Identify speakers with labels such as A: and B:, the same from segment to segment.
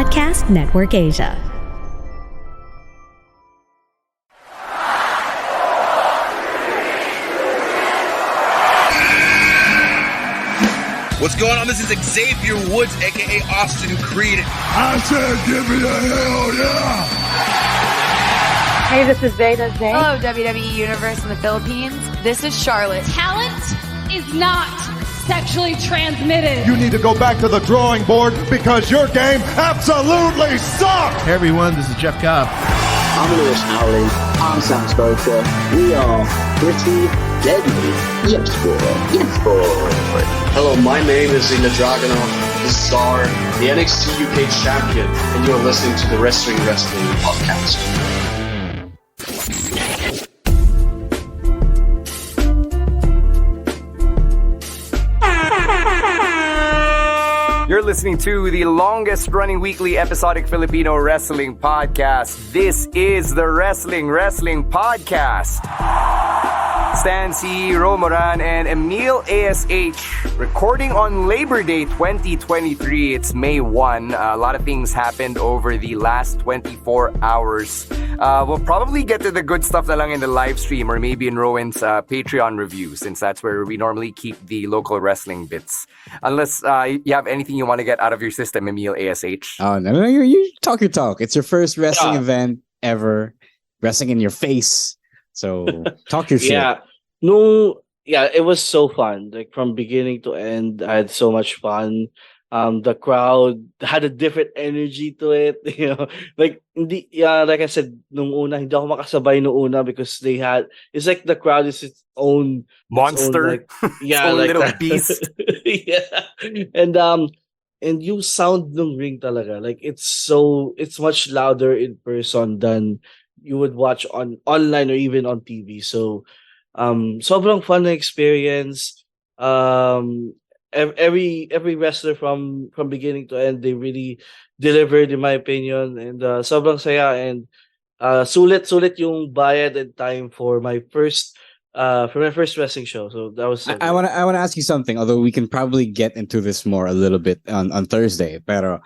A: Podcast Network Asia.
B: What's going on? This is Xavier Woods, a.k.a. Austin Creed.
C: I said give me a hell yeah!
D: Hey, this is Zayn.
E: Hello, WWE Universe in the Philippines. This is Charlotte.
F: Talent is not sexually transmitted.
C: You need to go back to the drawing board because your game absolutely sucks!
G: Hey everyone, this is Jeff Cobb.
H: I'm Lewis Howley. I'm Sam Spoker. We are pretty deadly. Yes, boy. Yes, boy.
I: Hello, my name is Ilya Dragunov, the star, the NXT UK champion, and you're listening to the Wrestling Podcast.
J: You're listening to the longest running weekly episodic Filipino wrestling podcast. This is the Wrestling Podcast. Stan C, Romoran, and Emile ASH recording on Labor Day 2023. It's May 1. A lot of things happened over the last 24 hours. We'll probably get to the good stuff na lang in the live stream or maybe in Rowan's Patreon review, since that's where we normally keep the local wrestling bits. Unless you have anything you want to get out of your system, Emile ASH.
K: Oh, no, you talk your talk. It's your first wrestling event ever. Wrestling in your face. So talk your shit.
L: It was so fun. Like from beginning to end, I had so much fun. The crowd had a different energy to it. You know, like like I said, nung una hindi ako makasabay nung una because it's like the crowd is its own
J: monster.
L: Its own
J: little
L: that.
J: beast.
L: And yung sound ng ring talaga, like it's much louder in person than you would watch online or even on TV. So sobrang fun na experience. Every wrestler from beginning to end, they really delivered in my opinion, and sobrang saya, and sulit yung bayad and time for my first wrestling show. So that was
K: I want to ask you something, although we can probably get into this more a little bit on Thursday, pero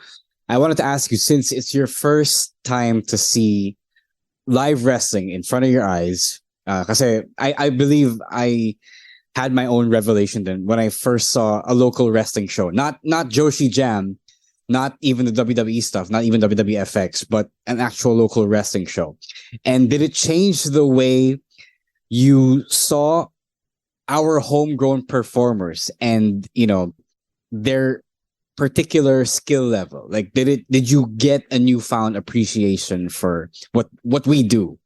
K: I wanted to ask you, since it's your first time to see live wrestling in front of your eyes, kasi I believe I had my own revelation then when I first saw a local wrestling show. Not Joshi Jam, not even the WWE stuff, not even WWFX, but an actual local wrestling show. And did it change the way you saw our homegrown performers and, you know, their particular skill level? Like, did you get a newfound appreciation for what we do?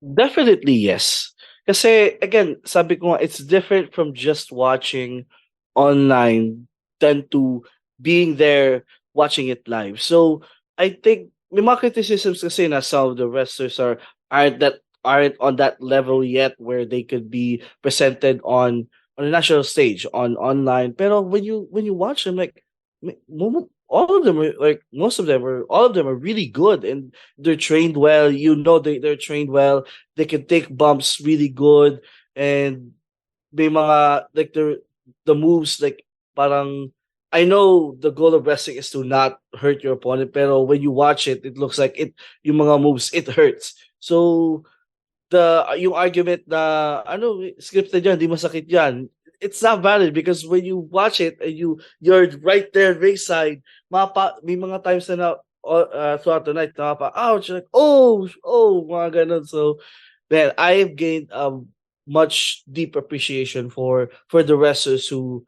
L: Definitely yes. Kasi again, sabi ko nga, it's different from just watching online than to being there watching it live. So I think may mga criticisms kasi na some of the wrestlers aren't on that level yet where they could be presented on a national stage online. Pero when you watch them, like all of them are really good, and they're trained well. You know, they're trained well. They can take bumps really good, and may mga like the moves, like parang, I know the goal of wrestling is to not hurt your opponent, pero when you watch it, it looks like yung mga moves, it hurts. So yung argument na scripted yan, di masakit yan, it's not valid, because when you watch it and you're right there ringside, may mga times na throughout the night na ouch, like oh mga ganun. So man, I've gained much deep appreciation for the wrestlers who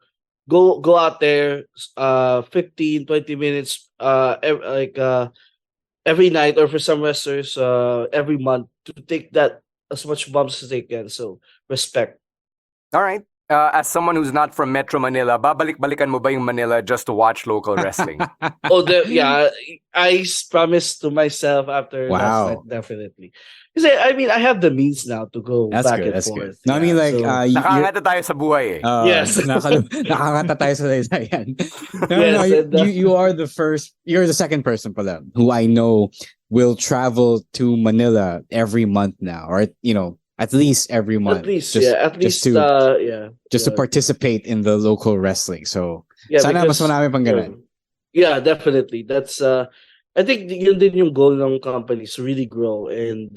L: go out there 15-20 minutes every night, or for some wrestlers every month, to take that as much bumps as they can. So respect.
J: All right. As someone who's not from Metro Manila, babalik-balikan mo ba yung Manila just to watch local wrestling?
L: I promised to myself after last night, definitely. Kasi I mean, I have the means now to go back and forth.
K: Good. No, I mean, like,
J: nakangata tayo sa buhay eh.
L: Yes.
K: Nakangata tayo sa sayayan. You're the second person pala who I know will travel to Manila every month now, or at least every month.
L: Just to
K: participate in the local wrestling. So sana mas marami pang ganun.
L: Yeah, definitely. That's I think yun din yung goal ng companies, really grow, and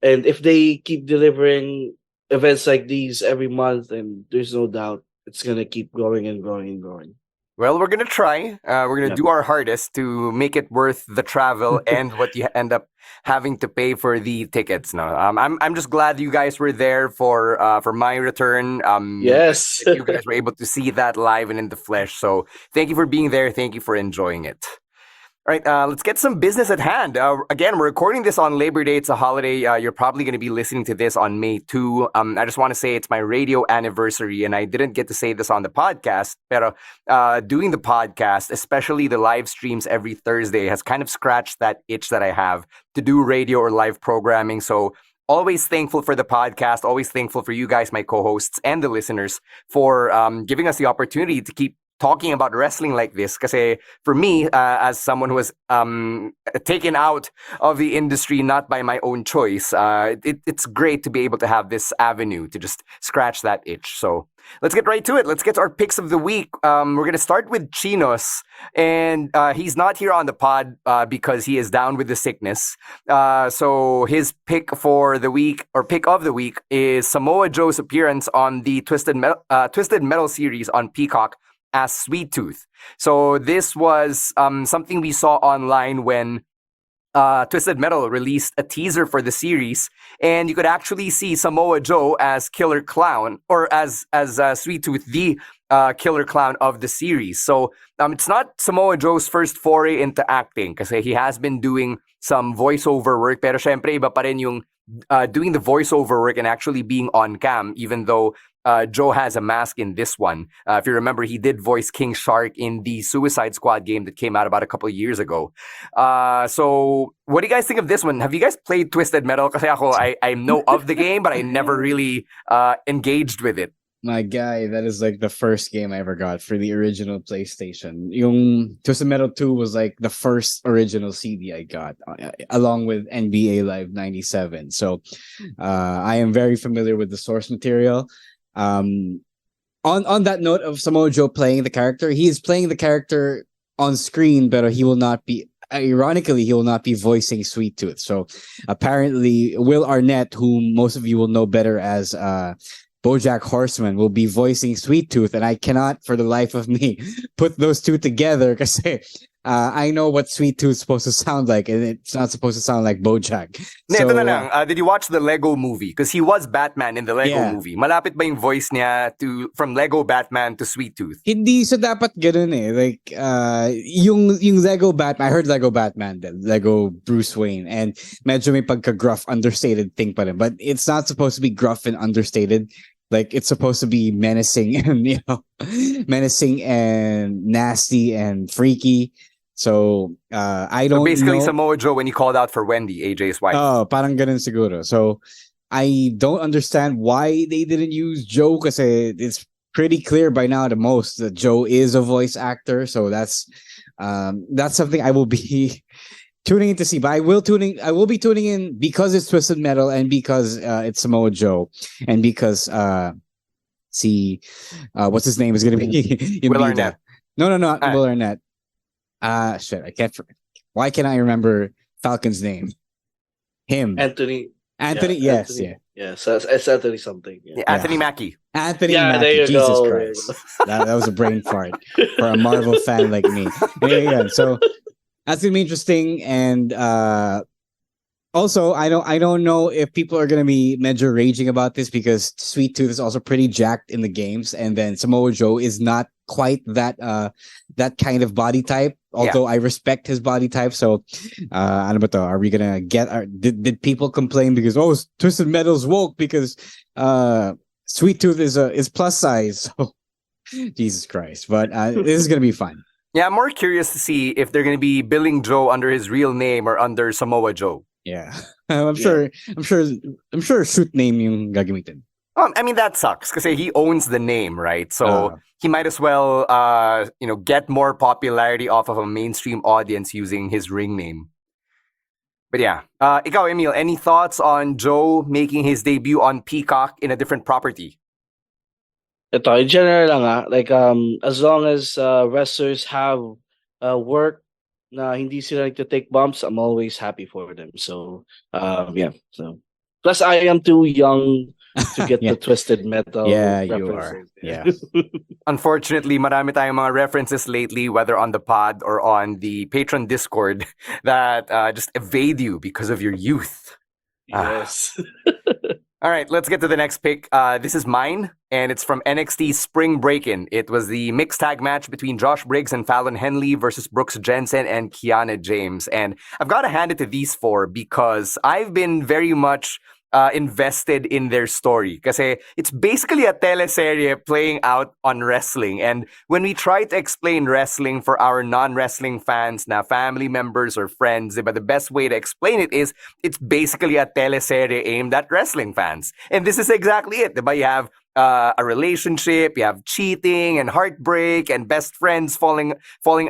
L: if they keep delivering events like these every month, and there's no doubt it's gonna keep growing and growing and growing.
J: Well, we're gonna try. We're gonna
L: Yep.
J: do our hardest to make it worth the travel and what you end up having to pay for the tickets. No, I'm just glad you guys were there for my return.
L: Yes.
J: You guys were able to see that live and in the flesh. So thank you for being there. Thank you for enjoying it. All right, let's get some business at hand. Again, we're recording this on Labor Day. It's a holiday. You're probably going to be listening to this on May 2. I just want to say it's my radio anniversary, and I didn't get to say this on the podcast, pero doing the podcast, especially the live streams every Thursday, has kind of scratched that itch that I have to do radio or live programming. So always thankful for the podcast, always thankful for you guys, my co-hosts, and the listeners for giving us the opportunity to keep talking about wrestling like this. Kasi for me, as someone who was taken out of the industry not by my own choice, it's great to be able to have this avenue to just scratch that itch. So let's get right to it. Let's get to our picks of the week. We're going to start with Chinos, and he's not here on the pod because he is down with the sickness. So his pick for the week, or pick of the week, is Samoa Joe's appearance on the Twisted Metal series on Peacock as Sweet Tooth. So this was something we saw online when Twisted Metal released a teaser for the series, and you could actually see Samoa Joe as Killer Clown, or as Sweet Tooth, the Killer Clown of the series. So it's not Samoa Joe's first foray into acting, kasi he has been doing some voiceover work, pero syempre iba pa rin yung doing the voiceover work and actually being on cam, even though Joe has a mask in this one. If you remember, he did voice King Shark in the Suicide Squad game that came out about a couple of years ago. So what do you guys think of this one? Have you guys played Twisted Metal? Kasi ako, I know of the game, but I never really engaged with it.
K: My guy, that is like the first game I ever got for the original PlayStation. Yung Twisted Metal 2 was like the first original CD I got, along with NBA Live 97. So I am very familiar with the source material. On that note of Samoa Joe playing the character, he is playing the character on screen, but he will not be, ironically, he will not be voicing Sweet Tooth. So apparently Will Arnett, whom most of you will know better as BoJack Horseman, will be voicing Sweet Tooth, and I cannot for the life of me put those two together because I know what Sweet Tooth's supposed to sound like, and it's not supposed to sound like BoJack. So,
J: ito na lang, did you watch the Lego movie? Because he was Batman in the Lego movie. Malapit ba yung voice niya from Lego Batman to Sweet Tooth?
K: Hindi sa dapat ganun eh. Like, yung Lego Batman, I heard Lego Batman then, Lego Bruce Wayne, and medyo may pagka-gruff, understated thing pa rin. But it's not supposed to be gruff and understated. Like, it's supposed to be menacing and, menacing and nasty and freaky. So, I don't know.
J: So basically, Samoa Joe when he called out for Wendy, AJ's wife.
K: Oh, parang ganun siguro. So, I don't understand why they didn't use Joe, because it's pretty clear by now to most that Joe is a voice actor. So that's something I will be tuning in to see. But I will be tuning in because it's Twisted Metal and because it's Samoa Joe and because what's his name is going to be
J: Will Arnett.
K: No, not Will Arnett. Shit, I can't. Why can't I remember Falcon's name? Him.
L: Anthony.
K: Yes,
L: Anthony.
K: yeah.
L: Yes, it's Anthony something. Yeah.
J: Anthony Mackie.
K: Anthony
L: Yeah,
K: Mackie.
L: there you
K: Jesus
L: go.
K: Christ. That was a brain fart for a Marvel fan like me. Yeah. So that's gonna be interesting. And also, I don't know if people are gonna be medyo raging about this because Sweet Tooth is also pretty jacked in the games, and then Samoa Joe is not quite that kind of body type. Although I respect his body type, so ano ba to? Are we gonna get? Did people complain because Twisted Metal's woke because Sweet Tooth is plus size? So Jesus Christ! But this is gonna be fun.
J: Yeah, I'm more curious to see if they're gonna be billing Joe under his real name or under Samoa Joe.
K: Yeah, I'm sure suit name yung gagamitin.
J: I mean, that sucks because he owns the name, right? So he might as well, get more popularity off of a mainstream audience using his ring name. But yeah, ikaw, Emile, any thoughts on Joe making his debut on Peacock in a different property?
L: Ito, in general lang like as long as wrestlers have work na hindi sila nagte-take bumps, I'm always happy for them. So, yeah. So, plus I am too young to get the twisted metal references.
K: Yeah.
J: Unfortunately, marami tayong mga references lately, whether on the pod or on the Patreon Discord, that just evade you because of your youth.
L: Yes.
J: All right, let's get to the next pick. This is mine, and it's from NXT Spring Breakin. It was the mixed tag match between Josh Briggs and Fallon Henley versus Brooks Jensen and Kiana James. And I've got to hand it to these four because I've been very much invested in their story. Kasi it's basically a teleserye playing out on wrestling. And when we try to explain wrestling for our non-wrestling fans, na family members or friends, but the best way to explain it is it's basically a teleserye aimed at wrestling fans. And this is exactly it. Diba? You have a relationship, you have cheating and heartbreak and best friends falling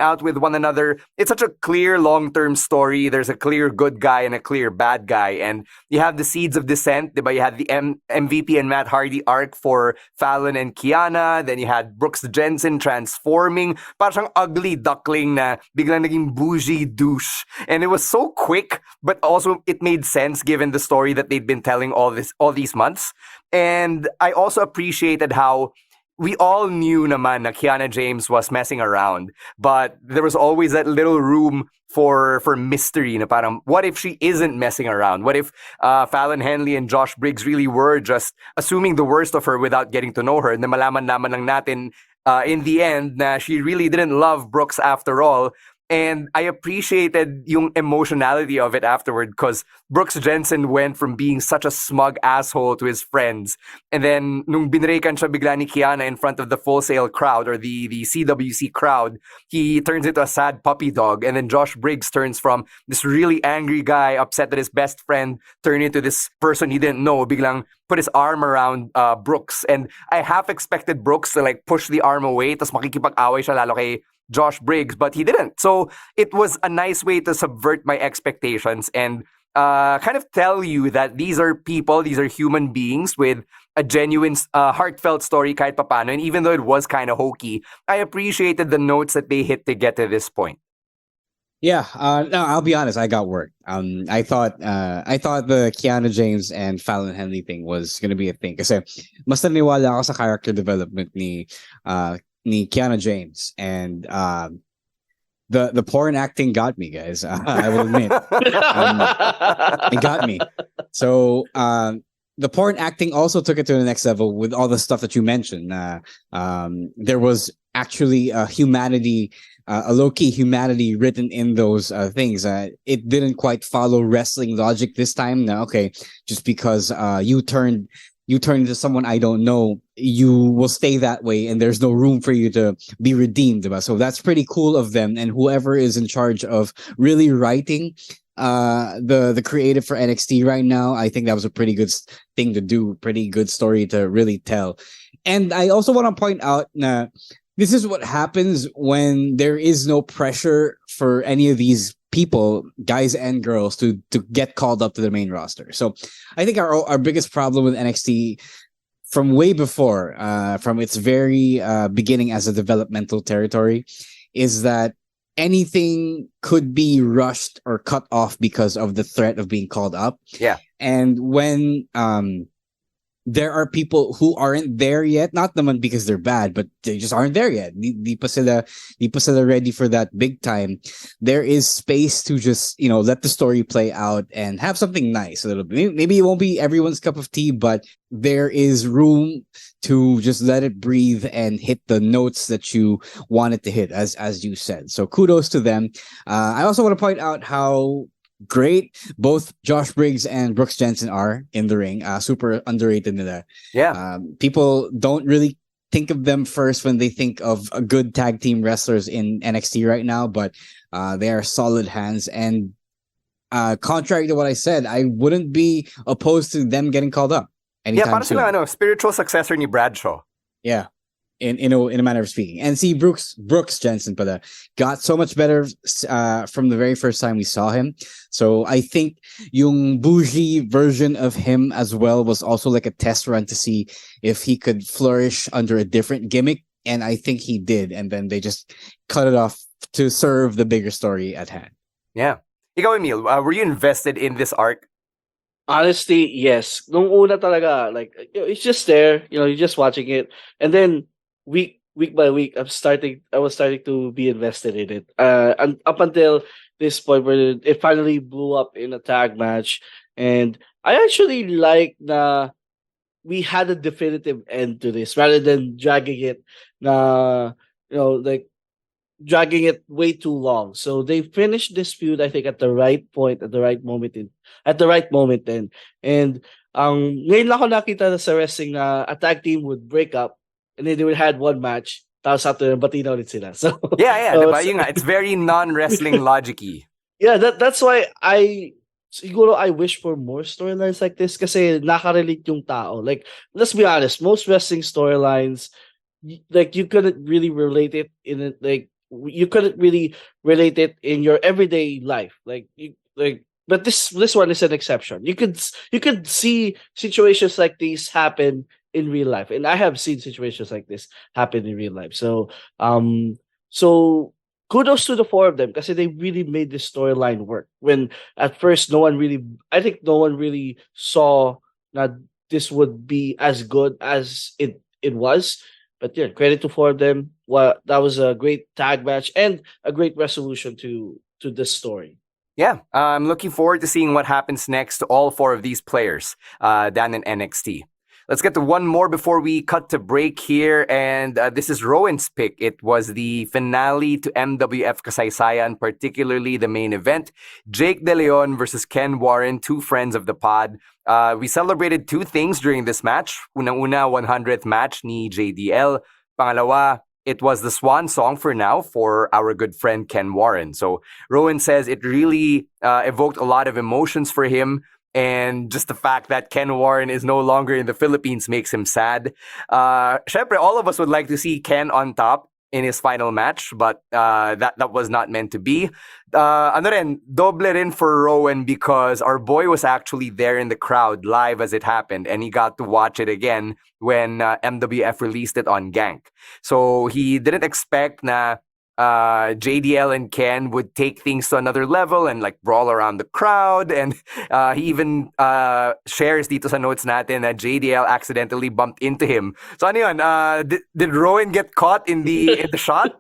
J: out with one another. It's such a clear long-term story. There's a clear good guy and a clear bad guy. And you have the seeds of dissent. Diba? You had the MVP and Matt Hardy arc for Fallon and Kiana. Then you had Brooks Jensen transforming. Parang siyang ugly duckling na biglang naging bougie douche. And it was so quick, but also it made sense given the story that they'd been telling all these months. And I also appreciated how we all knew naman na Kiana James was messing around, but there was always that little room for mystery na parang, what if she isn't messing around? What if Fallon Henley and Josh Briggs really were just assuming the worst of her without getting to know her? Na malaman naman lang natin in the end na she really didn't love Brooks after all. And I appreciated yung emotionality of it afterward because Brooks Jensen went from being such a smug asshole to his friends. And then, nung binreakan siya bigla ni Kiana in front of the Full Sail crowd or the CWC crowd, he turns into a sad puppy dog. And then Josh Briggs turns from this really angry guy, upset that his best friend turned into this person he didn't know, biglang put his arm around Brooks. And I half expected Brooks to like push the arm away, tas makikipag-away siya lalo kay Josh Briggs, but he didn't. So it was a nice way to subvert my expectations and kind of tell you that these are people, these are human beings with a genuine, heartfelt story kahit papano. And even though it was kind of hokey, I appreciated the notes that they hit to get to this point.
K: Yeah, no, I'll be honest. I got worked. I thought the Kiana James and Fallon Henley thing was gonna be a thing. Kasi mas naniwala ako sa character development ni Kiana James, and the porn acting got me, guys. I will admit, it got me. So the porn acting also took it to the next level with all the stuff that you mentioned. There was actually a low-key humanity written in those things. It didn't quite follow wrestling logic this time. Now, okay, just because you turn into someone I don't know, you will stay that way and there's no room for you to be redeemed. So that's pretty cool of them. And whoever is in charge of really writing the creative for NXT right now, I think that was a pretty good thing to do, pretty good story to really tell. And I also want to point out this is what happens when there is no pressure for any of these people, guys and girls, to get called up to the main roster. So I think our biggest problem with NXT from way before, from its very beginning as a developmental territory, is that anything could be rushed or cut off because of the threat of being called up.
J: Yeah.
K: And when there are people who aren't there yet, not naman because they're bad, but they just aren't there yet. Di pa sila ready for that big time. There is space to just, let the story play out and have something nice a little bit. Maybe it won't be everyone's cup of tea, but there is room to just let it breathe and hit the notes that you want it to hit, as you said. So kudos to them. I also want to point out how great both Josh Briggs and Brooks Jensen are in the ring. Super underrated nila.
J: Yeah.
K: People don't really think of them first when they think of a good tag team wrestlers in NXT right now, but they are solid hands. And contrary to what I said, I wouldn't be opposed to them getting called up anytime
J: para
K: soon.
J: sila spiritual successor ni Bradshaw.
K: Yeah. In a manner of speaking. And see, Brooks Jensen got so much better from the very first time we saw him. So I think yung bougie version of him as well was also like a test run to see if he could flourish under a different gimmick. And I think he did. And then they just cut it off to serve the bigger story at hand.
J: Yeah. Ikaw, Emile, were you invested in this arc?
L: Honestly, yes. Nung una talaga, like it's just there, you're just watching it, and then week by week, I was starting to be invested in it. And up until this point where it finally blew up in a tag match, and I actually like na we had a definitive end to this rather than dragging it, like dragging it way too long. So they finished this feud, I think, at the right point, at the right moment, then. And ngayon lang ako nakita sa wrestling na a tag team would break up and then they would had one match. Tapos after bati na ulit sila. So
J: yeah, diba? Yun nga, it's very non-wrestling logic-y.
L: Yeah, that's why siguro I wish for more storylines like this kasi nakarelate yung tao. Like, let's be honest, most wrestling storylines, like you couldn't really relate it you couldn't really relate it in your everyday life. But this one is an exception. You could see situations like these happen in real life, and I have seen situations like this happen in real life. So so kudos to the four of them because they really made this storyline work. When at first I think no one really saw that this would be as good as it was. But yeah, credit to four of them. Well, that was a great tag match and a great resolution to this story.
J: Yeah, I'm looking forward to seeing what happens next to all four of these players down in NXT. Let's get to one more before we cut to break here. And this is Rowan's pick. It was the finale to MWF Kasaysayan, particularly the main event. Jake De Leon versus Ken Warren, two friends of the pod. We celebrated two things during this match. Unang-una, 100th match ni JDL. Pangalawa, it was the swan song for now for our good friend Ken Warren. So Rowan says it really evoked a lot of emotions for him. And just the fact that Ken Warren is no longer in the Philippines makes him sad. Syempre, all of us would like to see Ken on top in his final match, but that was not meant to be. Doble rin for Rowan because our boy was actually there in the crowd live as it happened, and he got to watch it again when MWF released it on Gank. So he didn't expect na JDL and Ken would take things to another level and like brawl around the crowd, and he even shares dito sa notes natin that JDL accidentally bumped into him. So ano yun? Did Rowan get caught in the shot?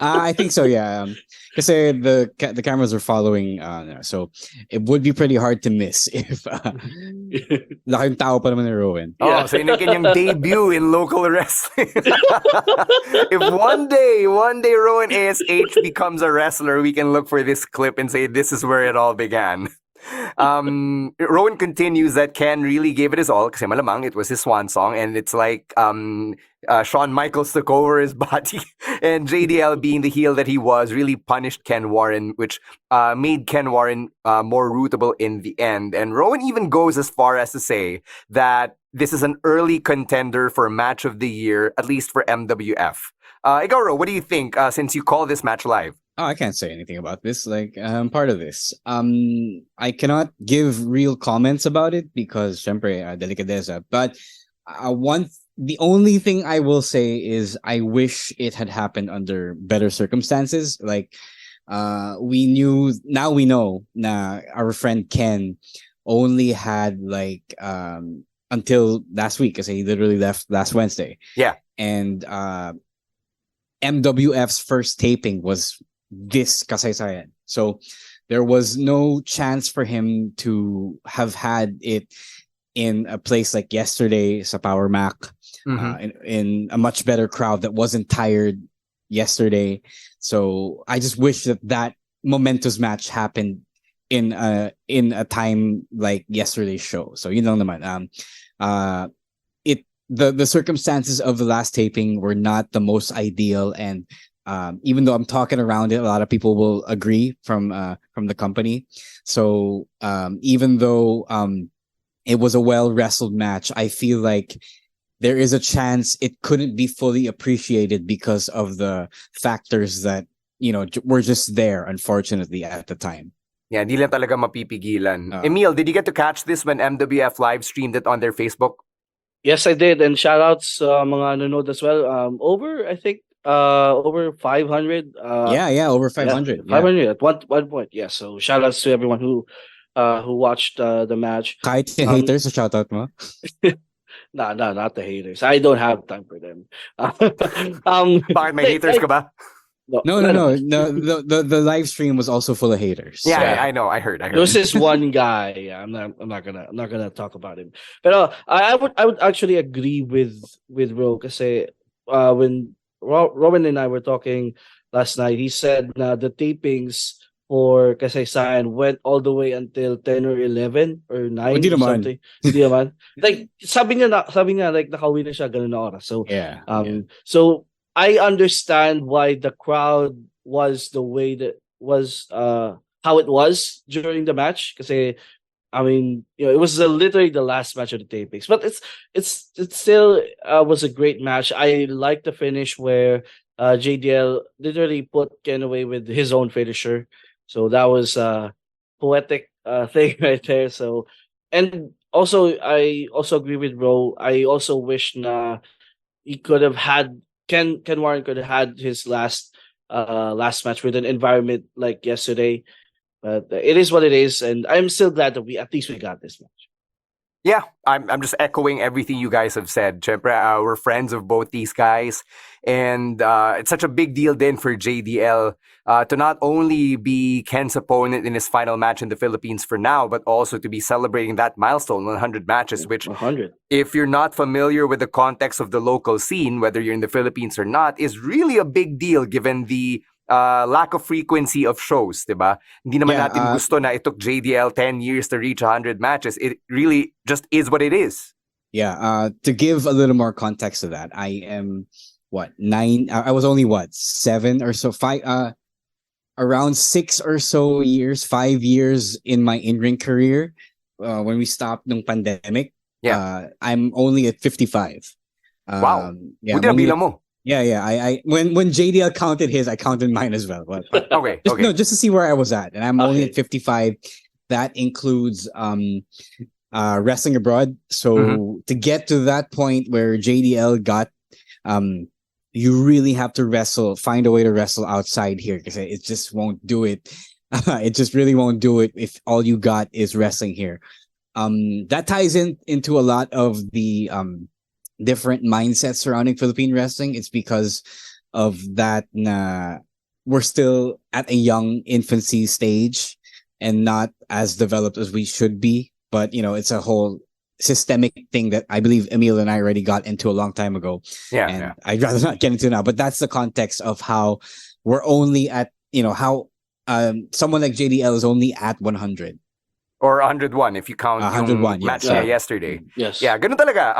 K: I think so, yeah. Kasi the cameras were following, so it would be pretty hard to miss if laking tao pa naman ni Rowan.
J: Oh, so yun ang kanyang debut in local wrestling. If one day Rowan ASH becomes a wrestler, we can look for this clip and say this is where it all began. Rowan continues that Ken really gave it his all kasi malamang it was his swan song, and it's like Shawn Michaels took over his body, and JDL, being the heel that he was, really punished Ken Warren, which made Ken Warren more rootable in the end. And Rowan even goes as far as to say that this is an early contender for match of the year, at least for MWF. Ikaw, Ro, what do you think since you call this match live?
K: Oh, I can't say anything about this. Like, I'm part of this. I cannot give real comments about it because, syempre, delicadeza. But the only thing I will say is I wish it had happened under better circumstances. Like, we know na our friend Ken only had like until last week, because he literally left last Wednesday.
J: Yeah.
K: And MWF's first taping was this Kasaysayan. So there was no chance for him to have had it in a place like yesterday sa Power Mac, in a much better crowd that wasn't tired yesterday. So I just wish that momentous match happened in a time like yesterday's show. So yun lang naman. The circumstances of the last taping were not the most ideal, and even though I'm talking around it, a lot of people will agree from the company. So even though it was a well wrestled match, I feel like there is a chance it couldn't be fully appreciated because of the factors that were just there, unfortunately, at the time.
J: Yeah, di lang talaga mapipigilan. Emile, did you get to catch this when MWF live streamed it on their Facebook?
L: Yes, I did, and shout outs mga nanonood as well. Over, I think, over 500.
K: Over 500.
L: Yeah, 500 at one point. Yeah, so shout outs to everyone who watched the match.
K: Kahit yung haters, so shout out mo.
L: No, not the haters. I don't have time for them.
J: Bakit may haters ka ba?
K: No. The live stream was also full of haters.
J: Yeah, I know. I heard.
L: There was this one guy. Yeah, I'm not gonna talk about him. But I would actually agree with Ro, kasi when Robin and I were talking last night, he said the tapings for Kasaysayan went all the way until 10 or 11 or 9
K: Hindi
L: or
K: naman.
L: something. Hindi naman. Like sabi niya like nakauwi na siya ganun na oras. So so I understand why the crowd was the way that was how it was during the match, kasi I mean, it was literally the last match of the tapings, but it's still was a great match. I like the finish where JDL literally put Ken away with his own finisher, so that was a poetic thing right there. So, and also I also agree with Ro. I also wish he could have had Ken Warren could have had his last match with an environment like yesterday. But it is what it is, and I'm still glad that we got this match.
J: Yeah, I'm just echoing everything you guys have said. Siyempre, we're friends of both these guys, and it's such a big deal then for JDL to not only be Ken's opponent in his final match in the Philippines for now, but also to be celebrating that milestone, 100 matches, which
L: 100.
J: If you're not familiar with the context of the local scene, whether you're in the Philippines or not, is really a big deal given the lack of frequency of shows, diba? Hindi naman natin gusto na it took JDL 10 years to reach 100 matches. It really just is what it is.
K: Yeah, to give a little more context to that, I am, 9? I was only, 7 or so, 5, around 6 or so years, 5 years in my in-ring career, when we stopped nung pandemic.
J: Yeah.
K: I'm only at 55.
J: Wow.
K: Yeah,
J: Buti na bilang mo.
K: Yeah. I when JDL counted his, I counted mine as well. But
J: Okay.
K: No, just to see where I was at, and I'm only at 55. That includes wrestling abroad. So to get to that point where JDL got, you really have to find a way to wrestle outside here, because it just won't do it. It just really won't do it if all you got is wrestling here. That ties into a lot of the different mindsets surrounding Philippine wrestling. It's because of that we're still at a young infancy stage and not as developed as we should be. But it's a whole systemic thing that I believe Emile and I already got into a long time ago.
J: Yeah.
K: I'd rather not get into now. But that's the context of how we're only at how someone like JDL is only at 100.
J: Or 101 if you count
K: 101,
J: yung match
K: yes.
J: yesterday.
L: Yes.
J: Yeah, ganun talaga.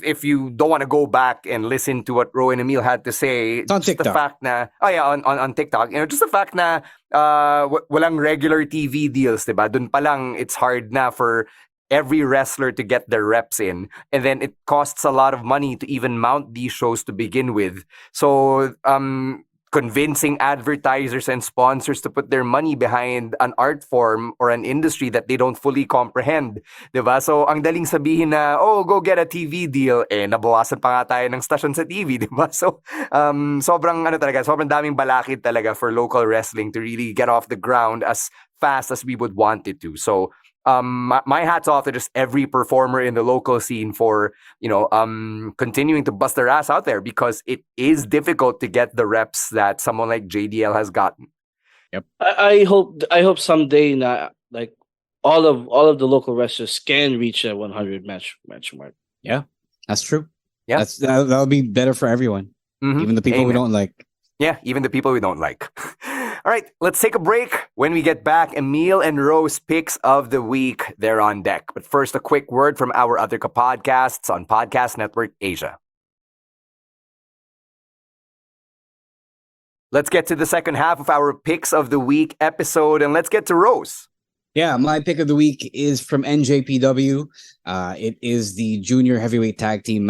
J: If you don't want to go back and listen to what Ro and Emile had to say,
K: it's on
J: just
K: TikTok.
J: the fact na, on TikTok, just the fact na walang regular TV deals, diba? Dun pa lang, it's hard na for every wrestler to get their reps in. And then it costs a lot of money to even mount these shows to begin with. So, convincing advertisers and sponsors to put their money behind an art form or an industry that they don't fully comprehend, diba? So, ang daling sabihin na, go get a TV deal, nabawasan pa nga tayo ng station sa TV, diba? So, sobrang daming balakid talaga for local wrestling to really get off the ground as fast as we would want it to. So, my hat's off to just every performer in the local scene for continuing to bust their ass out there, because it is difficult to get the reps that someone like JDL has gotten.
K: Yep.
L: I hope someday like all of the local wrestlers can reach a 100 match mark.
K: Yeah, that's true.
J: Yeah,
K: that'll be better for everyone, even the people we don't like.
J: Yeah, even the people we don't like. All right, let's take a break. When we get back, Emile and Ro's picks of the week, they're on deck. But first, a quick word from our other podcasts on Podcast Network Asia. Let's get to the second half of our picks of the week episode, and let's get to Ro's.
K: Yeah, my pick of the week is from NJPW. It is the junior heavyweight tag team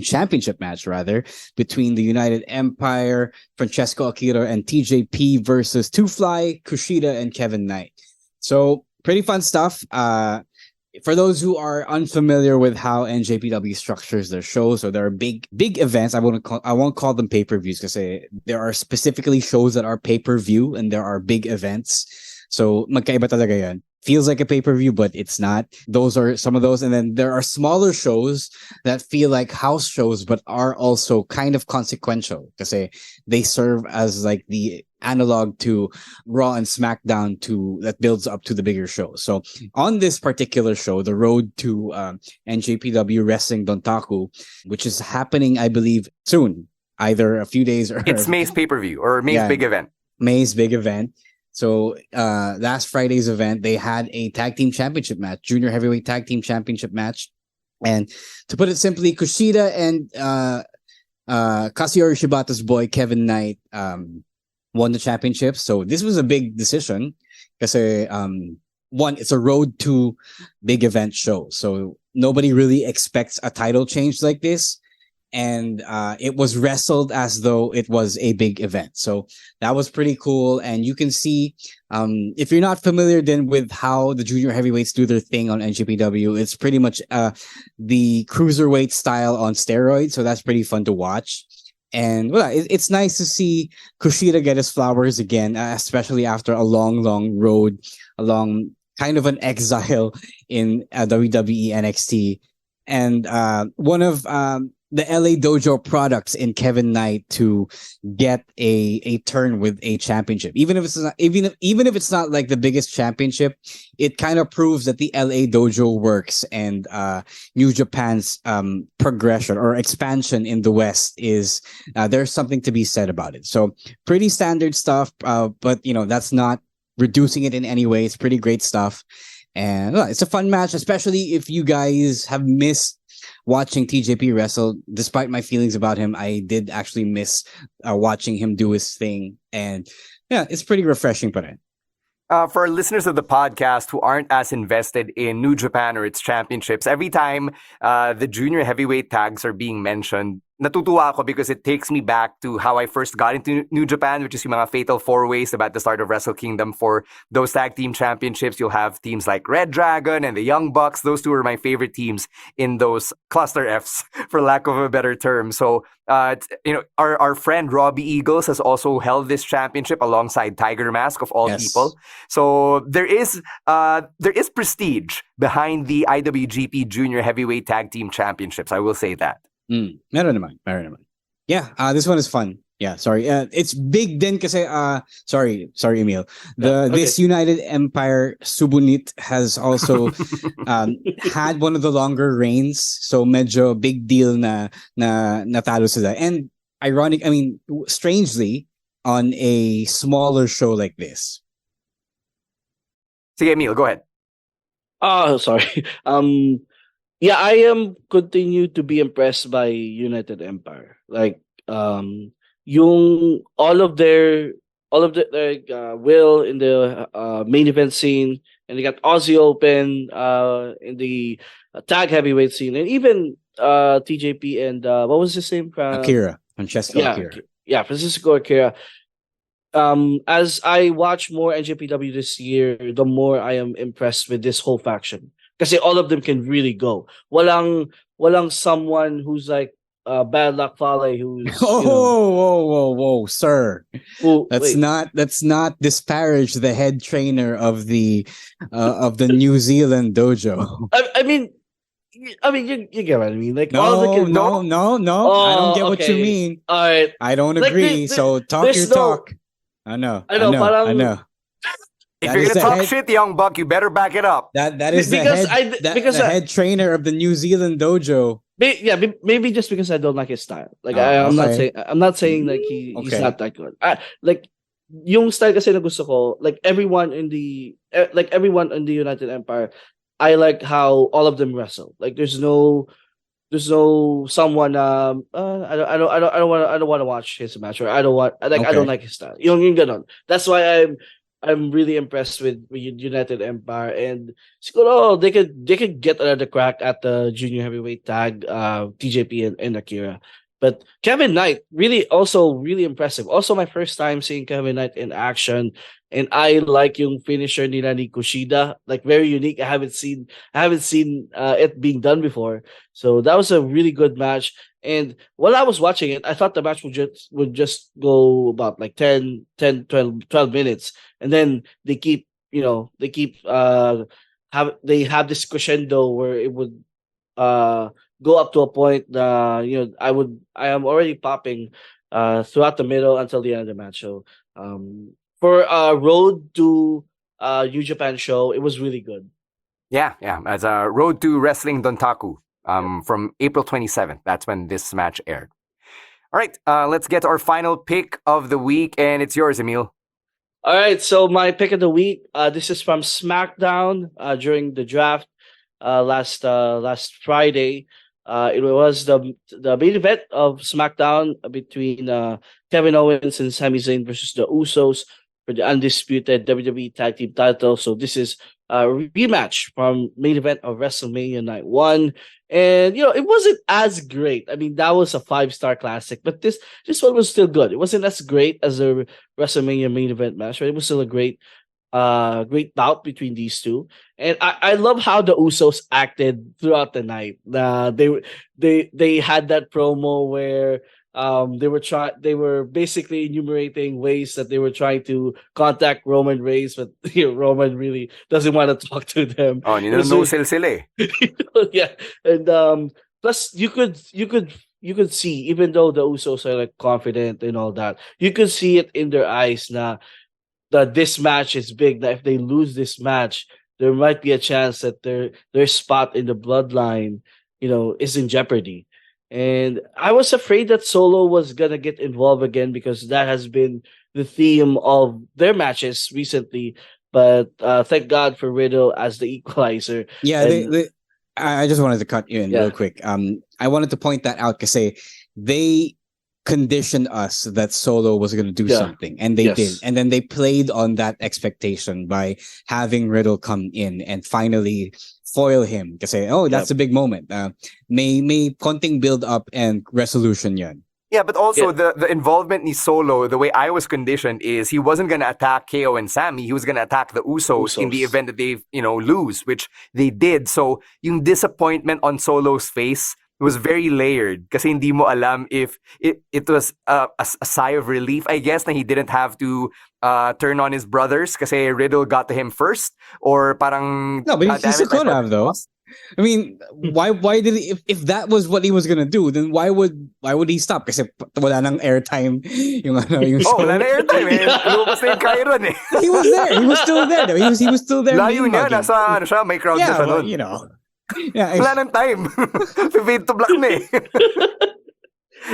K: championship match, between the United Empire, Francesco Akira, and TJP versus Two Fly, Kushida, and Kevin Knight. So pretty fun stuff. for those who are unfamiliar with how NJPW structures their shows, so there are big events. I won't call them pay-per-views because there are specifically shows that are pay-per-view and there are big events. So magkaiba talaga yan. Feels like a pay-per-view, but it's not. Those are some of those. And then there are smaller shows that feel like house shows, but are also kind of consequential because they serve as like the analog to Raw and SmackDown that builds up to the bigger show. So on this particular show, the road to NJPW Wrestling Dontaku, which is happening, I believe, soon, either a few days or...
J: It's May's pay-per-view or May's big event.
K: May's big event. So last Friday's event, they had a tag team championship match, junior heavyweight tag team championship match. And to put it simply, Kushida and Kazuchika Shibata's boy, Kevin Knight, won the championship. So this was a big decision because one, it's a road to big event show. So nobody really expects a title change like this. And it was wrestled as though it was a big event. So that was pretty cool. And you can see, if you're not familiar then with how the junior heavyweights do their thing on NJPW, it's pretty much the cruiserweight style on steroids. So that's pretty fun to watch. And well, it's nice to see Kushida get his flowers again, especially after a long road, a long kind of an exile in WWE NXT. And one of the LA Dojo products in Kevin Knight to get a turn with a championship. Even if it's not like the biggest championship, it kind of proves that the LA Dojo works and New Japan's progression or expansion in the West is there's something to be said about it. So pretty standard stuff, but that's not reducing it in any way. It's pretty great stuff. And it's a fun match, especially if you guys have missed watching TJP wrestle. Despite my feelings about him, I did actually miss watching him do his thing. And yeah, it's pretty refreshing. For
J: our listeners of the podcast who aren't as invested in New Japan or its championships, every time the junior heavyweight tags are being mentioned, natutuwa ako because it takes me back to how I first got into New Japan, which is yung mga Fatal 4-Ways about the start of Wrestle Kingdom. For those tag team championships, you'll have teams like Red Dragon and the Young Bucks. Those two are my favorite teams in those cluster Fs, for lack of a better term. So, our friend Robbie Eagles has also held this championship alongside Tiger Mask of all people. So there is prestige behind the IWGP Junior Heavyweight Tag Team Championships. I will say that.
K: Meron naman. Yeah, this one is fun. Yeah, sorry. It's big din kasi sorry Emile. This United Empire Subunit has also had one of the longer reigns, so medyo big deal na natalo sila. And strangely, on a smaller show like this.
J: Sige, Emile, go ahead.
L: Sorry. Yeah, I am continue to be impressed by United Empire. Like, yung all of their will in the main event scene, and they got Aussie Open in the tag heavyweight scene, and even TJP and what was his name?
K: Francesco Akira.
L: Yeah, Francisco Akira. As I watch more NJPW this year, the more I am impressed with this whole faction. Kasi all of them can really go. Walang someone who's like Bad Luck Fale who's
K: whoa, sir. Let's not disparage the head trainer of the New Zealand dojo.
L: I mean you get what I mean. Like
K: no. I don't get what you mean.
L: All right.
K: I don't agree. So talk your talk. I know.
J: If you're gonna talk shit, Young Buck, you better back it up.
K: That is the head trainer of the New Zealand dojo.
L: Maybe just because I don't like his style. Like I'm not saying like he's not that good. Like yung style kasi na gusto ko, like everyone in the United Empire, I like how all of them wrestle. Like there's no someone I don't want to watch his match, or I don't like his style. Yung ganon. That's why I'm really impressed with United Empire, and siguro they could get another crack at the junior heavyweight tag, TJP and Akira. But Kevin Knight, really impressive. Also, my first time seeing Kevin Knight in action, and I like yung finisher nila ni Kushida, like very unique. I haven't seen it being done before. So that was a really good match. And while I was watching it, I thought the match would just go about like 10, 12 minutes, and then they have this crescendo where it would go up to a point I am already popping throughout the middle until the end of the match. So for road to New Japan show, it was really good.
J: Yeah. As a Road to Wrestling Dontaku from April 27th. That's when this match aired. All right, let's get to our final pick of the week, and it's yours, Emile.
L: All right, so my pick of the week, this is from SmackDown during the draft last Friday. It was the main event of SmackDown between Kevin Owens and Sami Zayn versus the Usos for the undisputed WWE Tag Team title. So this is a rematch from main event of WrestleMania Night 1. And, it wasn't as great. I mean, that was a 5-star classic, but this one was still good. It wasn't as great as the WrestleMania main event match, but it was still a great bout between these two. And I love how the Usos acted throughout the night. They had that promo where they were basically enumerating ways that they were trying to contact Roman Reigns, but Roman really doesn't want to talk to them.
J: Oh, no sila.
L: Yeah, and plus you could see, even though the Usos are like confident and all that, you could see it in their eyes that this match is big. That if they lose this match, there might be a chance that their spot in the bloodline, is in jeopardy. And I was afraid that Solo was gonna get involved again, because that has been the theme of their matches recently. But thank God for Riddle as the equalizer.
K: Yeah, I just wanted to cut you in real quick. I wanted to point that out because they conditioned us that Solo was going to do something, and they did. And then they played on that expectation by having Riddle come in and finally foil him. Kasi, that's a big moment. May konting build up and resolution yan.
J: Yeah, but also the involvement ni Solo, the way I was conditioned is he wasn't going to attack KO and Sami. He was going to attack the Usos in the event that they, lose, which they did. So yung disappointment on Solo's face was very layered kasi hindi mo alam if it was a sigh of relief, I guess, na he didn't have to turn on his brothers kasi Riddle got to him first, or parang...
K: No, but he still could have, though. I mean, why did he, if that was what he was gonna do, then why would he stop? Kasi wala nang airtime yung
J: wala nang airtime lumabas na yung Chiron eh.
K: He was there. He was still there. He was still there.
J: Layo niya, nasa siya, may crowd na siya nun.
K: Yeah,
J: wala nang time. Fade to black na eh.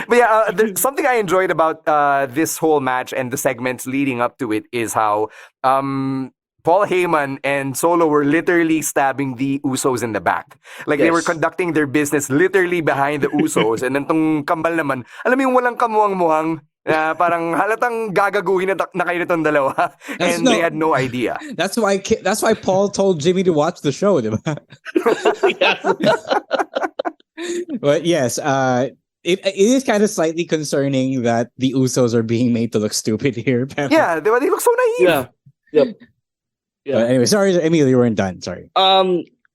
J: But yeah, there's something I enjoyed about this whole match and the segments leading up to it is how Paul Heyman and Solo were literally stabbing the Usos in the back. Like they were conducting their business literally behind the Usos. And then tong kambal naman, alam mo yung walang kamuhang-muhang, parang halatang gagaguhin na kayo nitong dalawa. And they had no idea.
K: That's why Paul told Jimmy to watch the show, diba? But yes, it is kind of slightly concerning that the Usos are being made to look stupid here.
J: Yeah, they look so naive.
L: Yeah. Yep.
K: Yeah. But anyway, sorry, Emile, you weren't done. Sorry.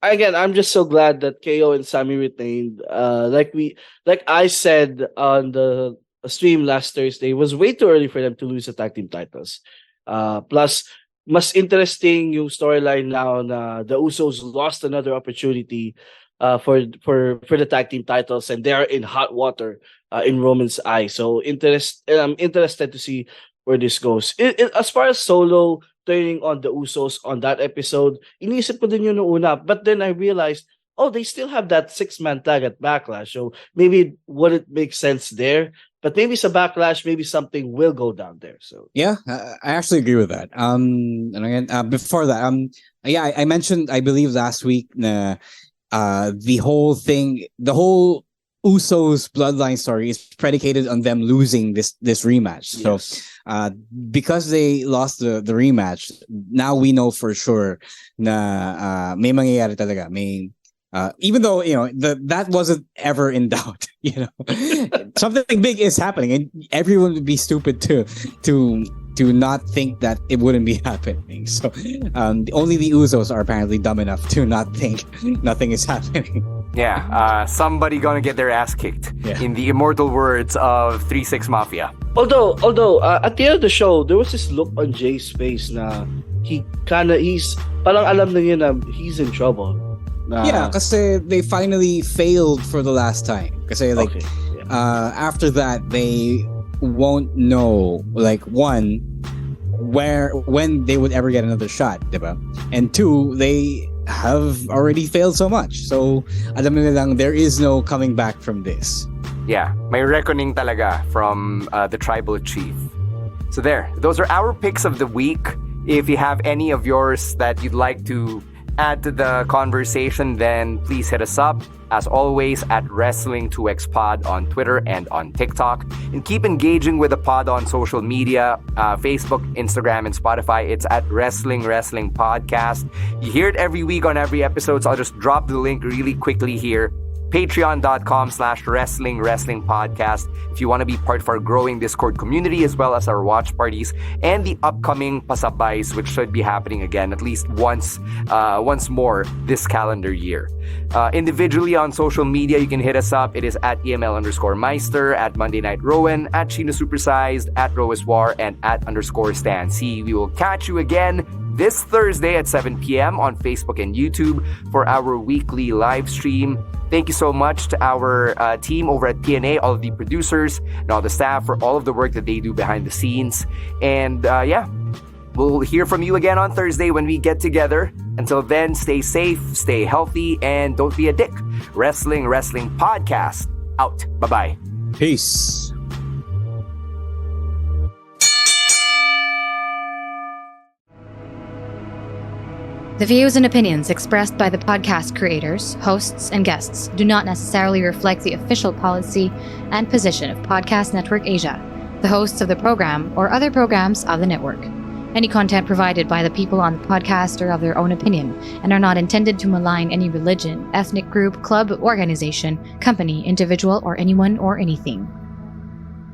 L: Again, I'm just so glad that KO and Sami retained. Like I said on the stream last Thursday, it was way too early for them to lose the tag team titles. Plus, mas interesting yung storyline now na the Usos lost another opportunity for the tag team titles, and they are in hot water in Roman's eye. So I'm interested to see where this goes. As far as Solo turning on the Usos on that episode, iniisip ko din yun noong una. But then I realized, they still have that 6-man tag at Backlash. So maybe wouldn't make sense there. But maybe sa Backlash, maybe something will go down there. So
K: yeah, I actually agree with that. And again, before that, I mentioned, I believe last week, the whole Usos bloodline story is predicated on them losing this rematch. Yes. So because they lost the rematch, now we know for sure na may mangyayari talaga. Even though that wasn't ever in doubt. Something big is happening, and everyone would be stupid to not think that it wouldn't be happening. So only the Usos are apparently dumb enough to not think nothing is happening.
J: Yeah, somebody gonna get their ass kicked. Yeah. In the immortal words of 3-6 Mafia.
L: Although at the end of the show, there was this look on Jay's face na he's parang alam na niya na he's in trouble.
K: Yeah, kasi they finally failed for the last time. Kasi after that, they won't know, when they would ever get another shot, diba? And two, they have already failed so much. So, alam nila lang, there is no coming back from this.
J: Yeah, may reckoning talaga from the tribal chief. So those are our picks of the week. If you have any of yours that you'd like to add to the conversation, then please hit us up, as always, at Wrestling2XPod on Twitter and on TikTok. And keep engaging with the pod on social media, Facebook, Instagram, and Spotify. It's at Wrestling Podcast. You hear it every week on every episode, so I'll just drop the link really quickly here. Patreon.com/Wrestling Podcast if you want to be part of our growing Discord community, as well as our watch parties and the upcoming pasabays, which should be happening again at least once more this calendar year. Individually on social media, you can hit us up. It is at EML_Meister, at Monday Night Rowan, at Chino Supersized, at Rowiswar, and at @Stan C. We will catch you again this Thursday at 7 p.m. on Facebook and YouTube for our weekly live stream. Thank you so much to our team over at PNA, all of the producers and all the staff for all of the work that they do behind the scenes. And we'll hear from you again on Thursday when we get together. Until then, stay safe, stay healthy, and don't be a dick. Wrestling Podcast out. Bye-bye.
K: Peace.
A: The views and opinions expressed by the podcast creators, hosts, and guests do not necessarily reflect the official policy and position of Podcast Network Asia, the hosts of the program, or other programs of the network. Any content provided by the people on the podcast are of their own opinion and are not intended to malign any religion, ethnic group, club, organization, company, individual, or anyone or anything.